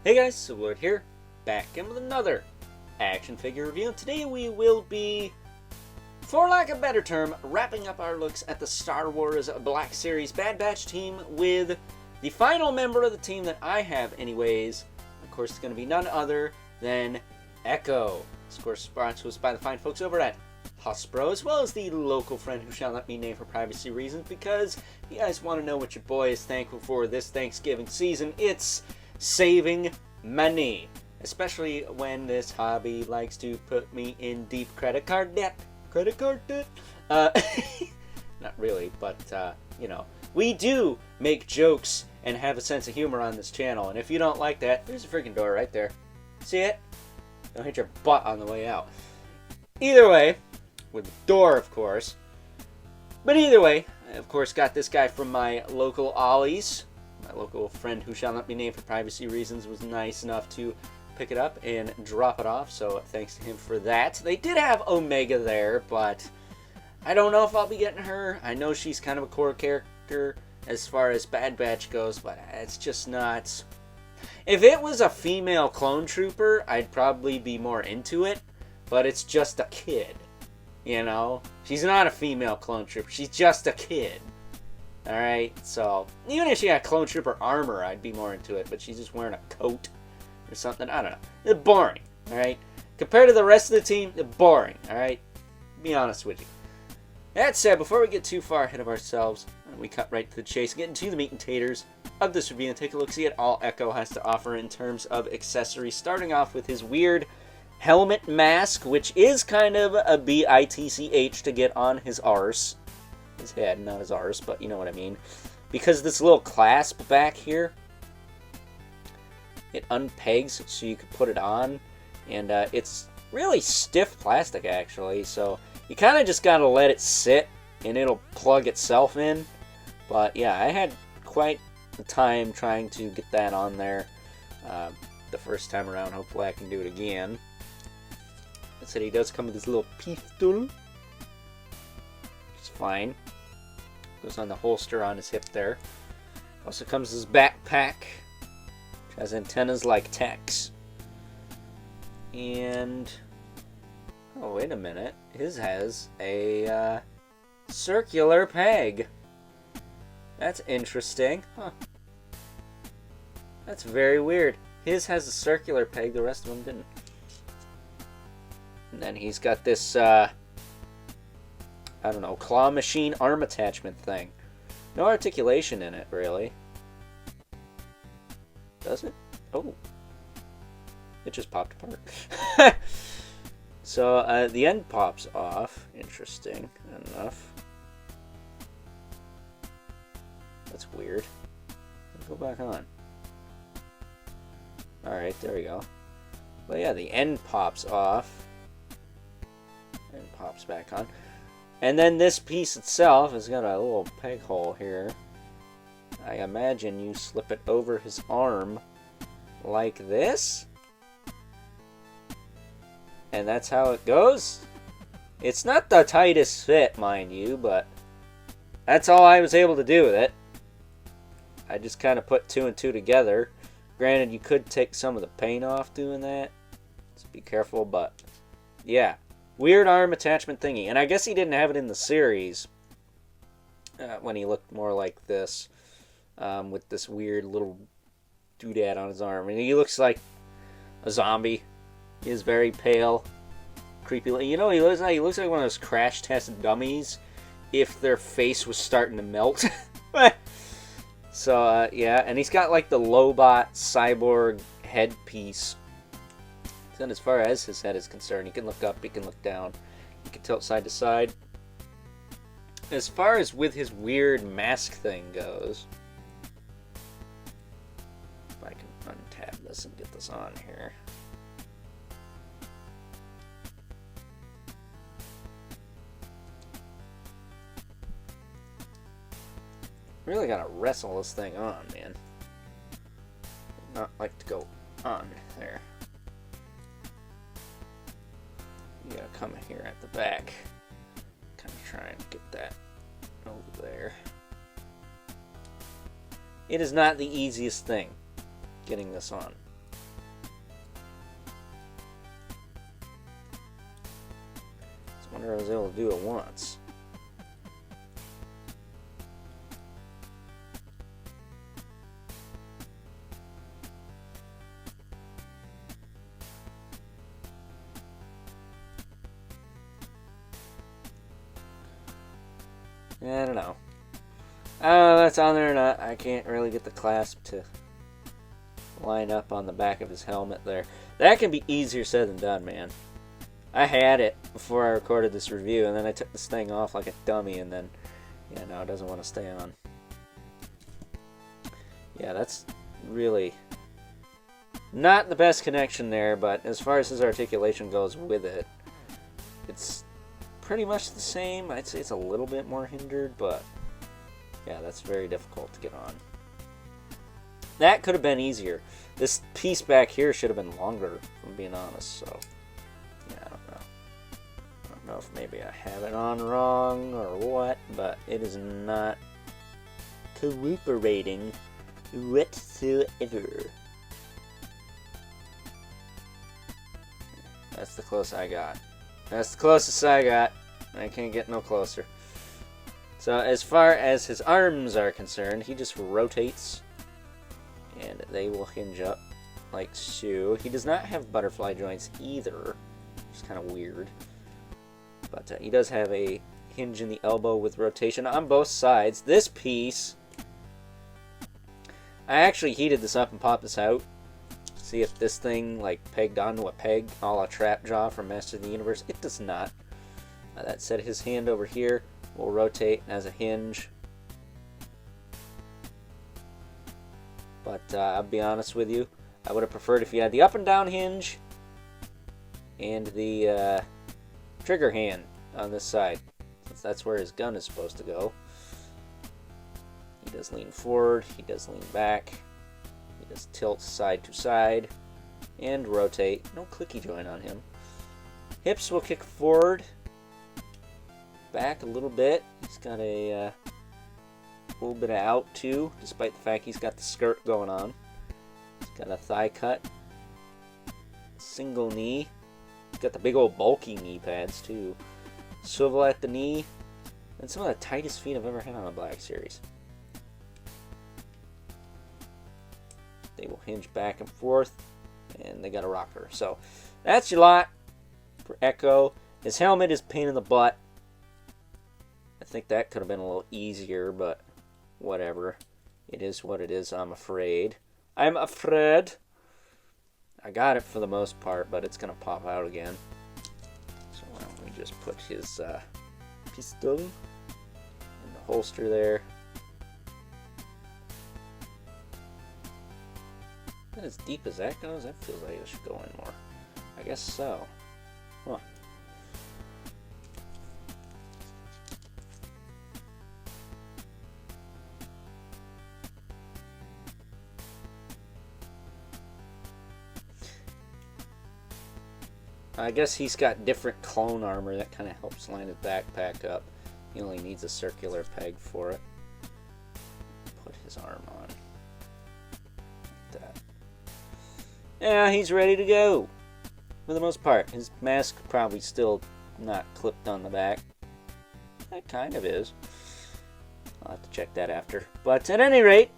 Hey guys, Silverwood here, back in with another action figure review. And today we will be, for lack of a better term, wrapping up our looks at the Star Wars Black Series Bad Batch team with the final member of the team that I have anyways. Of course, it's going to be none other than Echo. This, of course, sponsored to us by the fine folks over at Hasbro, as well as the local friend who shall not be named for privacy reasons, because if you guys want to know what your boy is thankful for this Thanksgiving season, it's saving money, especially when this hobby likes to put me in deep credit card debt. Not really, but you know, we do make jokes and have a sense of humor on this channel, and if you don't like that, there's a freaking door right there. See it? Don't hit your butt on the way out. Either way, with the door, of course. But either way, I of course got this guy from my local Ollie's. My local friend who shall not be named for privacy reasons was nice enough to pick it up and drop it off, so thanks to him for that. They did have Omega there, but I don't know if I'll be getting her. I know she's kind of a core character as far as Bad Batch goes, but it's just not... If it was a female clone trooper, I'd probably be more into it, but it's just a kid, you know? She's not a female clone trooper, she's just a kid. Alright, so even if she had clone trooper armor, I'd be more into it, but she's just wearing a coat or something. I don't know. It's boring, alright? Compared to the rest of the team, they're boring, alright? Be honest with you. That said, before we get too far ahead of ourselves, we cut right to the chase, get into the meat and taters of this review, and take a look-see at all Echo has to offer in terms of accessories, starting off with his weird helmet mask, which is kind of a bitch to get on his arse. His head, not his arse, but you know what I mean. Because this little clasp back here, it unpegs so you can put it on, and it's really stiff plastic actually, so you kind of just gotta let it sit and it'll plug itself in. But yeah, I had quite the time trying to get that on there the first time around. Hopefully I can do it again. I said he does come with this little pistol. It's fine. Goes on the holster on his hip there. Also comes his backpack, which has antennas like Tex. And oh, wait a minute, his has a circular peg. That's interesting, huh? That's very weird. His has a circular peg, the rest of them didn't. And then he's got this I don't know, claw machine arm attachment thing. No articulation in it, really. Does it? Oh. It just popped apart. So, the end pops off. Interesting enough. That's weird. Let's go back on. Alright, there we go. But yeah, the end pops off. And pops back on. And then this piece itself has got a little peg hole here. I imagine you slip it over his arm like this. And that's how it goes. It's not the tightest fit, mind you, but that's all I was able to do with it. I just kind of put two and two together. Granted, you could take some of the paint off doing that. So be careful, but yeah. Weird arm attachment thingy. And I guess he didn't have it in the series when he looked more like this. With this weird little doodad on his arm. And he looks like a zombie. He is very pale. Creepy. You know, he looks like one of those crash test dummies if their face was starting to melt. So, yeah. And he's got like the Lobot cyborg headpiece. And as far as his head is concerned, he can look up, he can look down, he can tilt side to side. As far as with his weird mask thing goes, if I can untab this and get this on here. Really gotta wrestle this thing on, man. Not like to go on there. You gotta come here at the back. Kind of trying to get that over there. It is not the easiest thing getting this on. wonder if I was able to do it once. I don't know. I don't know if that's on there or not. I can't really get the clasp to line up on the back of his helmet there. That can be easier said than done, man. I had it before I recorded this review, and then I took this thing off like a dummy, and then, yeah, no, it doesn't want to stay on. Yeah, that's really not the best connection there, but as far as his articulation goes with it, it's pretty much the same. I'd say it's a little bit more hindered, but yeah, that's very difficult to get on. That could have been easier. This piece back here should have been longer, if I'm being honest, so yeah, I don't know. I don't know if maybe I have it on wrong or what, but it is not cooperating whatsoever. That's the closest I got. That's the closest I got. I can't get no closer. So as far as his arms are concerned, he just rotates and they will hinge up like so. He does not have butterfly joints either, which is kind of weird. But he does have a hinge in the elbow with rotation on both sides. This piece, I actually heated this up and popped this out. See if this thing like pegged onto a peg, a la Trap Jaw from Master of the Universe. It does not. That said, his hand over here will rotate as a hinge. But I'll be honest with you, I would have preferred if you had the up and down hinge and the trigger hand on this side, since that's where his gun is supposed to go. He does lean forward, he does lean back. Just tilt side to side and rotate. No clicky joint on him. Hips will kick forward, back a little bit. He's got a little bit of out too, despite the fact he's got the skirt going on. He's got a thigh cut, single knee. He's got the big old bulky knee pads too. Swivel at the knee, and some of the tightest feet I've ever had on a Black Series. They will hinge back and forth, and they got a rocker. So that's your lot for Echo. His helmet is pain in the butt. I think that could have been a little easier, but whatever. It is what it is, I'm afraid. I'm afraid. I got it for the most part, but it's going to pop out again. So why don't we just put his pistol in the holster there. As deep as that goes, that feels like it should go in more. I guess so. Huh. I guess he's got different clone armor that kind of helps line his backpack up. He only needs a circular peg for it. Put his arm on. Like that. Yeah, he's ready to go. For the most part. His mask probably still not clipped on the back. That kind of is. I'll have to check that after. But at any rate,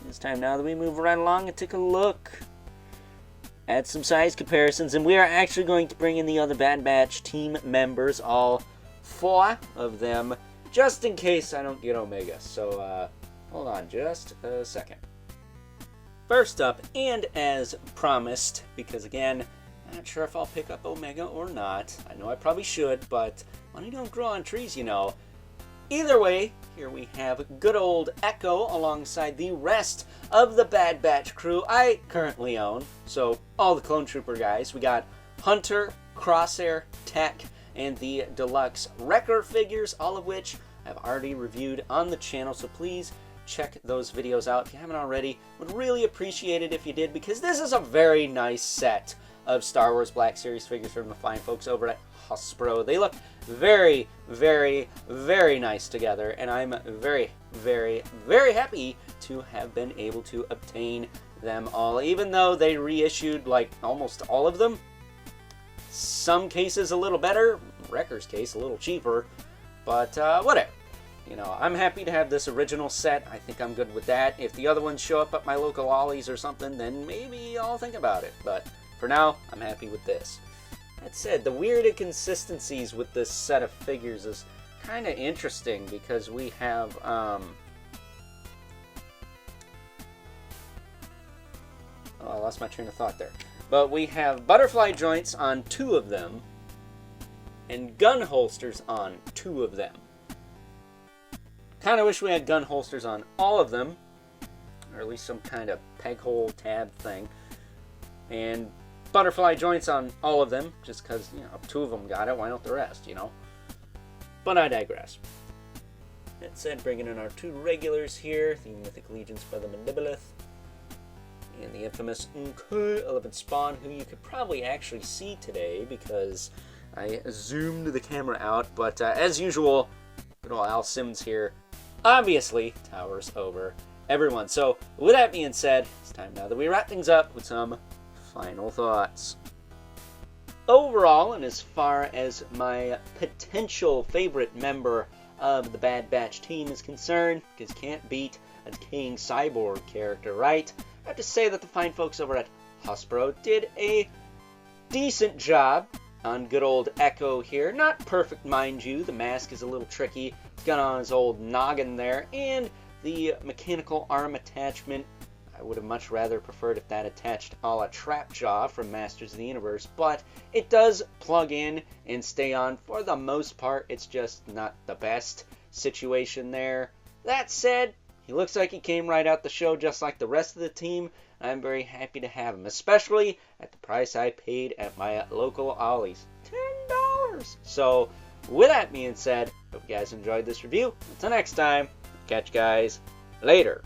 it's time now that we move right along and take a look at some size comparisons. And we are actually going to bring in the other Bad Batch team members, all 4 of them, just in case I don't get Omega. So, hold on just a second. First up, and as promised, because again, I'm not sure if I'll pick up Omega or not. I know I probably should, but money don't grow on trees, you know. Either way, here we have good old Echo alongside the rest of the Bad Batch crew I currently own. So, all the Clone Trooper guys. We got Hunter, Crosshair, Tech, and the Deluxe Wrecker figures, all of which I've already reviewed on the channel, so please check those videos out if you haven't already. Would really appreciate it if you did, because this is a very nice set of Star Wars Black Series figures from the fine folks over at Hasbro. They look very, very, very nice together, and I'm very, very, very happy to have been able to obtain them all, even though they reissued like almost all of them. Some cases a little better, Wrecker's Case, a little cheaper, but whatever. You know, I'm happy to have this original set. I think I'm good with that. If the other ones show up at my local Ollie's or something, then maybe I'll think about it. But for now, I'm happy with this. That said, the weird inconsistencies with this set of figures is kind of interesting because we have, oh, I lost my train of thought there. But we have butterfly joints on 2 of them and gun holsters on 2 of them. Kind of wish we had gun holsters on all of them, or at least some kind of peg hole tab thing. And butterfly joints on all of them, just because, you know, 2 of them got it, why not the rest, you know? But I digress. That said, bringing in our 2 regulars here, the Mythic Legions by the Mandibolith, and the infamous 11 Spawn, who you could probably actually see today because I zoomed the camera out, but as usual, good old Al Simmons here obviously towers over everyone. So with that being said, it's time now that we wrap things up with some final thoughts. Overall, and as far as my potential favorite member of the Bad Batch team is concerned, because can't beat a decaying cyborg character, right? I have to say that the fine folks over at Hasbro did a decent job on good old Echo here. Not perfect, mind you. The mask is a little tricky. He's got on his old noggin there, and the mechanical arm attachment, I would have much rather preferred if that attached a la Trapjaw from Masters of the Universe, but it does plug in and stay on for the most part. It's just not the best situation there. That said, he looks like he came right out the show just like the rest of the team. I'm very happy to have him, especially at the price I paid at my local Ollie's, $10. So, with that being said, hope you guys enjoyed this review. Until next time, catch you guys later.